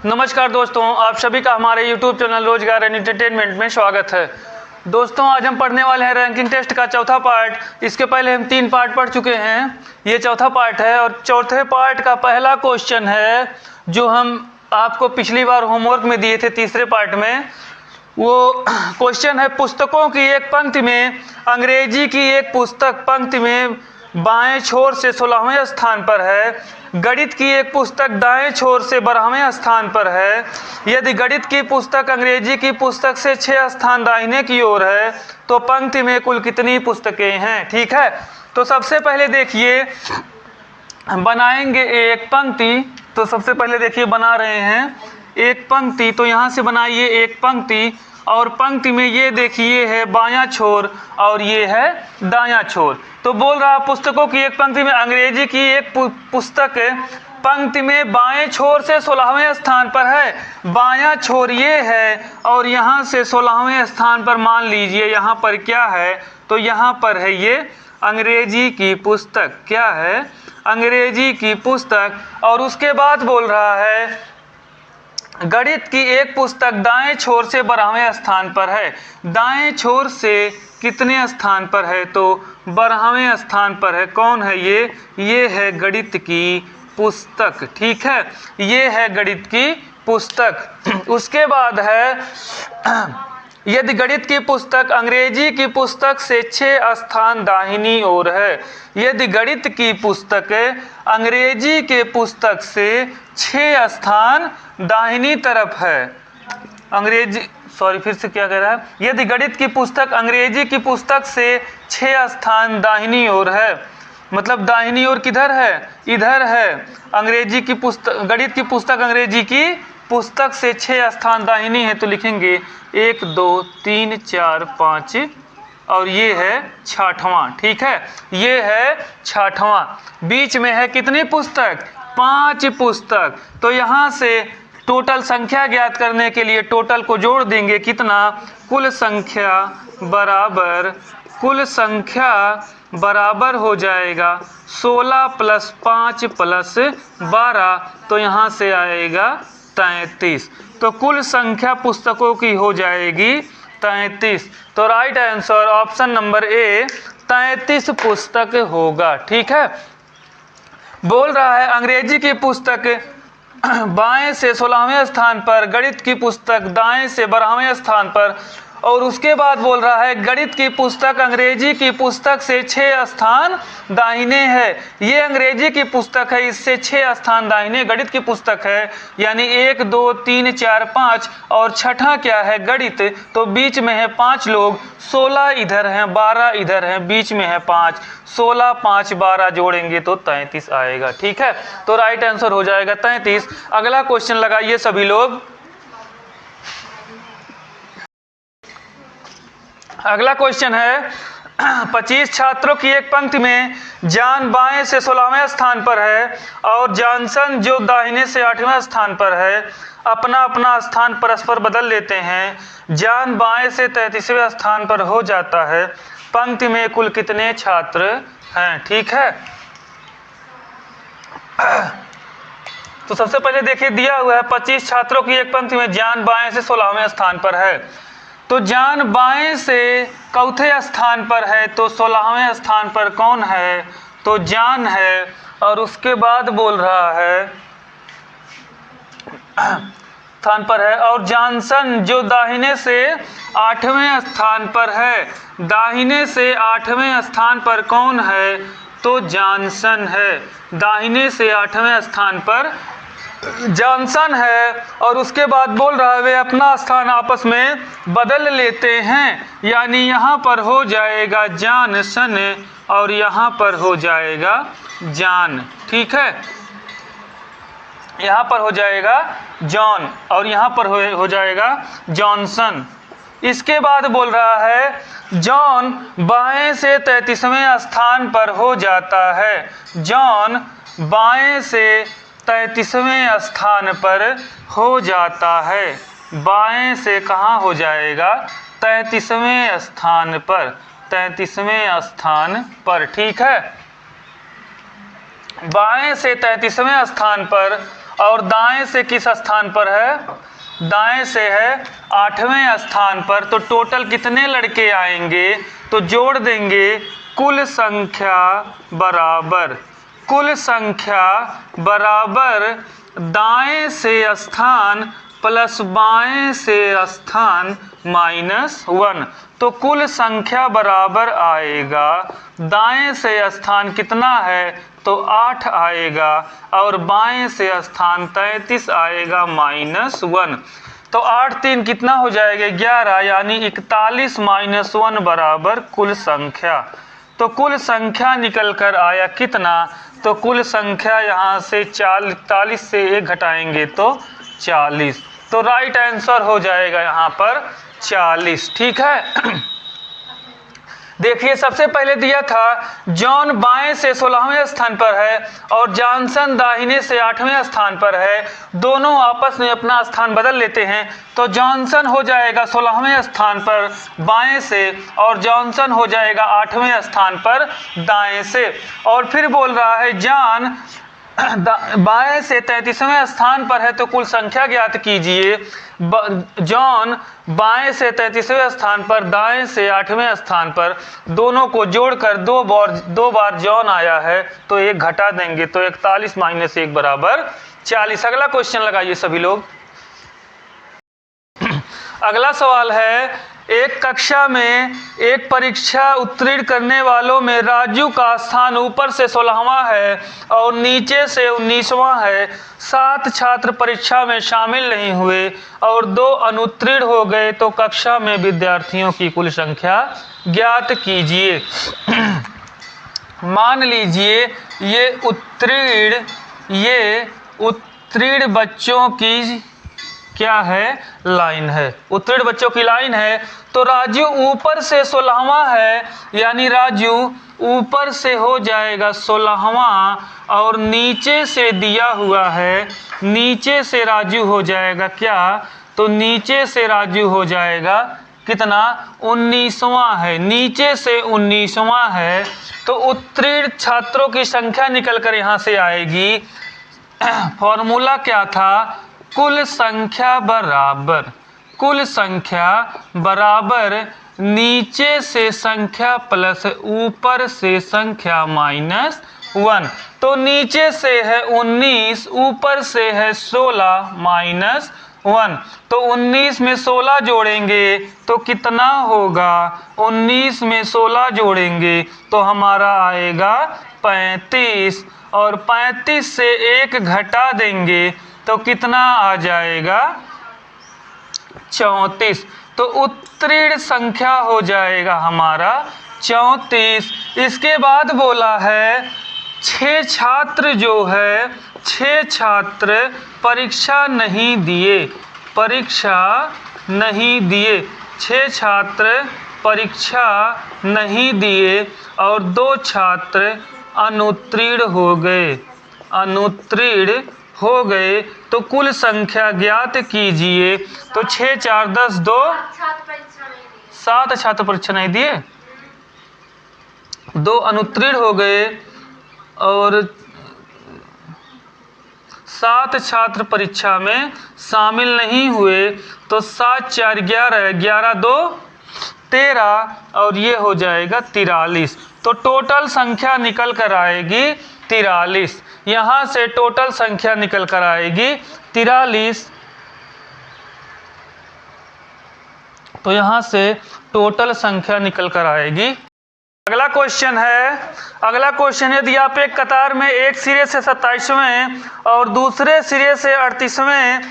नमस्कार दोस्तों, आप सभी का हमारे YouTube चैनल रोजगार एंड एंटरटेनमेंट में स्वागत है। दोस्तों, आज हम पढ़ने वाले हैं रैंकिंग टेस्ट का चौथा पार्ट। इसके पहले हम 3 पार्ट पढ़ चुके हैं, ये चौथा पार्ट है और चौथे पार्ट का पहला क्वेश्चन है जो हम आपको पिछली बार होमवर्क में दिए थे तीसरे पार्ट में। वो क्वेश्चन है, पुस्तकों की एक पंक्ति में अंग्रेजी की एक पुस्तक पंक्ति में बाएं छोर से 16वें स्थान पर है, गणित की एक पुस्तक दाएं छोर से 12वें स्थान पर है। यदि गणित की पुस्तक अंग्रेजी की पुस्तक से 6 स्थान दाहिने की ओर है तो पंक्ति में कुल कितनी पुस्तकें हैं। ठीक है, तो सबसे पहले देखिए बनाएंगे एक पंक्ति। तो सबसे पहले देखिए बना रहे हैं एक पंक्ति। तो यहाँ से बनाइए एक पंक्ति और पंक्ति में ये देखिए है बायां छोर और ये है दायां छोर। तो बोल रहा पुस्तकों की एक पंक्ति में अंग्रेजी की एक पुस्तक पंक्ति में बाएं छोर से 16वें स्थान पर है। बायां छोर ये है और यहाँ से 16वें स्थान पर मान लीजिए यहाँ पर क्या है, तो यहाँ पर है ये अंग्रेजी की पुस्तक। क्या है? अंग्रेजी की पुस्तक। और उसके बाद बोल रहा है गणित की एक पुस्तक दाएं छोर से 12वें स्थान पर है। दाएं छोर से कितने स्थान पर है? तो 12वें स्थान पर है। कौन है ये है गणित की पुस्तक। ठीक है, ये है गणित की पुस्तक। उसके बाद है यदि गणित की पुस्तक अंग्रेजी की पुस्तक से 6 स्थान दाहिनी ओर है। यदि गणित की पुस्तक अंग्रेजी के पुस्तक से 6 स्थान दाहिनी तरफ है। फिर से क्या कह रहा है? यदि गणित की पुस्तक अंग्रेजी की पुस्तक से 6 स्थान दाहिनी ओर है, मतलब दाहिनी ओर किधर है? इधर है। अंग्रेजी की पुस्तक गणित की पुस्तक अंग्रेजी की पुस्तक से 6 स्थान दाहिनी है तो लिखेंगे 1 2 3 4 5 और ये है 6वां। ठीक है, ये है 6वां। बीच में है कितनी पुस्तक? 5 पुस्तक। तो यहाँ से टोटल संख्या ज्ञात करने के लिए टोटल को जोड़ देंगे। कितना? कुल संख्या बराबर हो जाएगा 16 + 5 + 12। तो यहाँ से आएगा 33। तो कुल संख्या पुस्तकों की हो जाएगी 33। तो right answer option number A 33 पुस्तक होगा। ठीक है, बोल रहा है अंग्रेजी की पुस्तक बाएं से 16वें स्थान पर, गणित की पुस्तक दाएं से 12वें स्थान पर। और उसके बाद बोल रहा है गणित की पुस्तक अंग्रेजी की पुस्तक से 6 स्थान दाहिने है। ये अंग्रेजी की पुस्तक है, इससे 6 स्थान दाहिने गणित की पुस्तक है। यानी 1 2 3 4 5 और 6वां क्या है? गणित। तो बीच में है 5 लोग, 16 इधर हैं 12 इधर हैं, बीच में है 5। 16 5 12 जोड़ेंगे तो 33 आएगा। ठीक है, तो राइट आंसर हो जाएगा 33। अगला क्वेश्चन लगाइए सभी लोग। अगला क्वेश्चन है 25 छात्रों की एक पंक्ति में जॉन बाएं से 16वें स्थान पर है और जॉनसन जो दाहिने से 8वें स्थान पर है अपना अपना स्थान परस्पर बदल लेते हैं। जॉन बाएं से 33वें स्थान पर हो जाता है। पंक्ति में कुल कितने छात्र हैं? ठीक है, तो सबसे पहले देखिए दिया हुआ है 25 छात्रों की एक पंक्ति में जॉन बाएं से 16वें स्थान पर है। तो जॉन बाएं से चौथे स्थान पर है, तो 16वें स्थान पर कौन है? तो जॉन है। और उसके बाद बोल रहा है स्थान पर है और जॉनसन जो दाहिने से 8वें स्थान पर है। दाहिने से 8वें स्थान पर कौन है? तो जॉनसन है। दाहिने से 8वें स्थान पर जॉनसन है। और उसके बाद बोल रहा है वे अपना स्थान आपस में बदल लेते हैं। यानी यहाँ पर हो जाएगा जॉनसन और यहाँ पर हो जाएगा जॉन। ठीक है, यहाँ पर हो जाएगा जॉन और यहाँ पर हो जाएगा जॉनसन। इसके बाद बोल रहा है जॉन बाएं से 33वें स्थान पर हो जाता है। जॉन बाएं से 33वें स्थान पर हो जाता है। बाएं से कहाँ हो जाएगा? 33वें स्थान पर। 33वें स्थान पर। ठीक है, बाएं से 33वें स्थान पर और दाएं से किस स्थान पर है, दाएं से है 8वें स्थान पर। तो टोटल कितने लड़के आएंगे, तो जोड़ देंगे कुल संख्या बराबर, कुल संख्या बराबर दाएं से स्थान प्लस बाएं से स्थान -1। तो कुल संख्या बराबर आएगा, दाएं से स्थान कितना है, तो 8 आएगा और बाएं से स्थान 33 आएगा -1। तो 8 3 कितना हो जाएगा 11, यानी 41 - 1 बराबर कुल संख्या। तो कुल संख्या निकल कर आया कितना, तो कुल संख्या यहाँ से 41 से 1 घटाएंगे तो 40। तो राइट आंसर हो जाएगा यहाँ पर 40। ठीक है। देखिए सबसे पहले दिया था जॉन बाएं से 16वें स्थान पर है और जॉनसन दाहिने से 8वें स्थान पर है। दोनों आपस में अपना स्थान बदल लेते हैं। तो जॉनसन हो जाएगा 16वें स्थान पर बाएं से और जॉनसन हो जाएगा 8वें स्थान पर दाएं से। और फिर बोल रहा है जॉन बाएं से 33वें स्थान पर है, तो कुल संख्या ज्ञात कीजिए। जॉन बाएं से 33वें स्थान पर, दाएं से 8वें स्थान पर, दोनों को जोड़कर दो बार जॉन आया है तो 1 घटा देंगे तो 41 - 1 बराबर 40। अगला क्वेश्चन लगाइए सभी लोग। अगला सवाल है एक कक्षा में एक परीक्षा उत्तीर्ण करने वालों में राजू का स्थान ऊपर से 16वां है और नीचे से 19वां है। 7 छात्र परीक्षा में शामिल नहीं हुए और 2 अनुत्तीर्ण हो गए, तो कक्षा में विद्यार्थियों की कुल संख्या ज्ञात कीजिए। मान लीजिए ये उत्तीर्ण बच्चों की क्या है, लाइन है, उत्तीर्ण बच्चों की लाइन है। तो राजू ऊपर से 16वां है, यानी राजू ऊपर से हो जाएगा 16वां और नीचे से दिया हुआ है, नीचे से राजू हो जाएगा क्या, तो नीचे से राजू हो जाएगा कितना, 19वां है, नीचे से 19वां है। तो उत्तीर्ण छात्रों की संख्या निकल कर यहाँ से आएगी। फॉर्मूला क्या था, कुल संख्या बराबर नीचे से संख्या प्लस ऊपर से संख्या -1। तो नीचे से है 19, ऊपर से है 16 -1। तो 19 में 16 जोड़ेंगे तो कितना होगा, 19 में 16 जोड़ेंगे तो हमारा आएगा 35 और 35 से 1 घटा देंगे तो कितना आ जाएगा 34। तो उत्तीर्ण संख्या हो जाएगा हमारा 34। इसके बाद बोला है 6 छात्र जो है, 6 छात्र परीक्षा नहीं दिए, 6 छात्र परीक्षा नहीं दिए और 2 छात्र अनुत्तीर्ण हो गए, तो कुल संख्या ज्ञात कीजिए। तो 6 4 10 2 7 छात्र परीक्षा नहीं दिए, 2 अनुत्तीर्ण हो गए और 7 छात्र परीक्षा में शामिल नहीं हुए। तो 7 4 11, 11 2 13 और ये हो जाएगा 43। तो टोटल संख्या निकल कर आएगी 43। यहाँ से टोटल संख्या निकल कर आएगी 43। तो यहाँ से टोटल संख्या निकल कर आएगी। अगला क्वेश्चन है यदि आप एक कतार में एक सिरे से 27वें और दूसरे सिरे से 38वें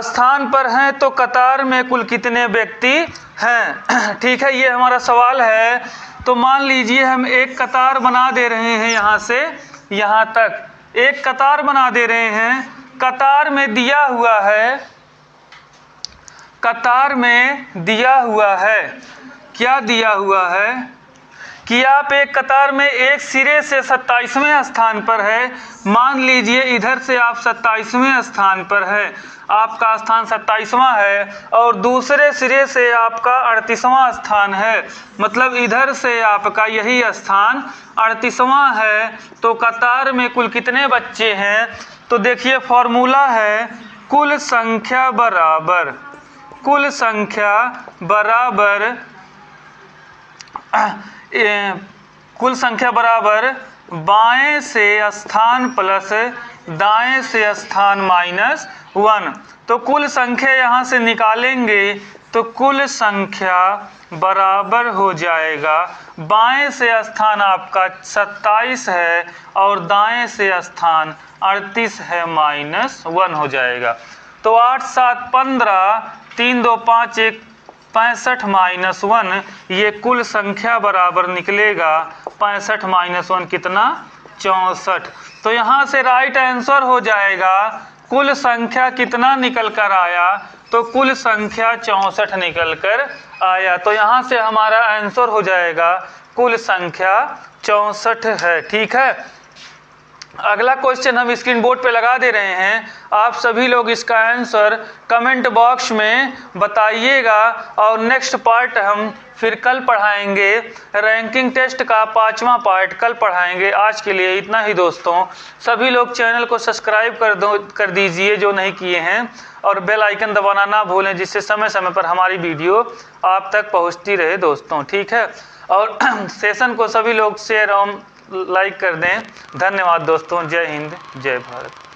स्थान पर हैं तो कतार में कुल कितने व्यक्ति हैं। ठीक है, ये हमारा सवाल है। तो मान लीजिए हम एक कतार बना दे रहे हैं, यहाँ से यहाँ तक एक कतार बना दे रहे हैं। कतार में दिया हुआ है, कतार में दिया हुआ है, क्या दिया हुआ है कि आप एक कतार में एक सिरे से 27वें स्थान पर है। मान लीजिए इधर से आप 27वें स्थान पर है, आपका स्थान 27वां है और दूसरे सिरे से आपका 38वां स्थान है, मतलब इधर से आपका यही स्थान 38वां है। तो कतार में कुल कितने बच्चे हैं, तो देखिए फॉर्मूला है कुल संख्या बराबर बाएं से स्थान प्लस दाएं से स्थान -1। तो कुल संख्या यहाँ से निकालेंगे तो कुल संख्या बराबर हो जाएगा, बाएं से स्थान आपका 27 है और दाएं से स्थान 38 है, -1 हो जाएगा। तो 8 7 15 3 2 5 1 65 -1, ये कुल संख्या बराबर निकलेगा 65 -1 कितना 64। तो यहाँ से राइट आंसर हो जाएगा कुल संख्या कितना निकल कर आया, तो कुल संख्या 64 निकल कर आया। तो यहाँ से हमारा आंसर हो जाएगा कुल संख्या 64 है। ठीक है, अगला क्वेश्चन हम स्क्रीन बोर्ड पे लगा दे रहे हैं, आप सभी लोग इसका आंसर कमेंट बॉक्स में बताइएगा। और नेक्स्ट पार्ट हम फिर कल पढ़ाएंगे, रैंकिंग टेस्ट का 5वां पार्ट कल पढ़ाएंगे। आज के लिए इतना ही दोस्तों, सभी लोग चैनल को सब्सक्राइब कर दीजिए जो नहीं किए हैं, और बेल आइकन दबाना ना भूलें, जिससे समय समय पर हमारी वीडियो आप तक पहुंचती रहे दोस्तों। ठीक है, और सेशन को सभी लोग शेयर और लाइक कर दें। धन्यवाद दोस्तों, जय हिंद जय भारत।